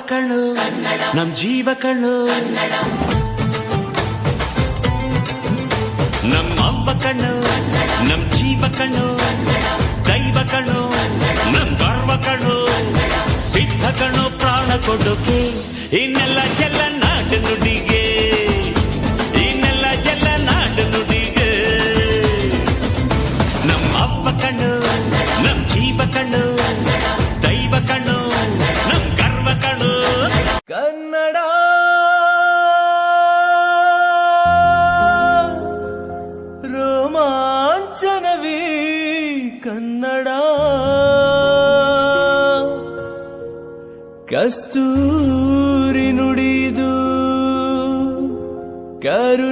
ಕಣ್ಣು ನಮ್ ಜೀವ ಕಣ್ಣು ನಮ್ಮ ಅವ್ವ ಕಣ್ಣು ನಮ್ ಜೀವ ಕಣ್ಣು ದೈವ ಕಣ್ಣು ನಮ್ ಗರ್ವ ಕಣ್ಣು ಸಿದ್ಧ ಕಣ್ಣು ಪ್ರಾಣ ಕೊಡೋಕೆ ಇನ್ನೆಲ್ಲ ಜಲ ನಾಡು ನುಡಿಗೆ ಇನ್ನೆಲ್ಲ ಜಲ ನಾಡು ನುಡಿಗೆ ನಮ್ಮ ಅವ್ವ ಕಣ್ಣು ನಮ್ ಜೀವ ಕಣ್ಣು ದೈವ ಕಣ್ಣು ನಮ್ ಗರ್ವ ಕಣ್ಣು ಕನ್ನಡ ರೋಮಾಂಚನವೇ ಕನ್ನಡ ಕಸ್ತೂರಿ ನುಡಿದು ಕರು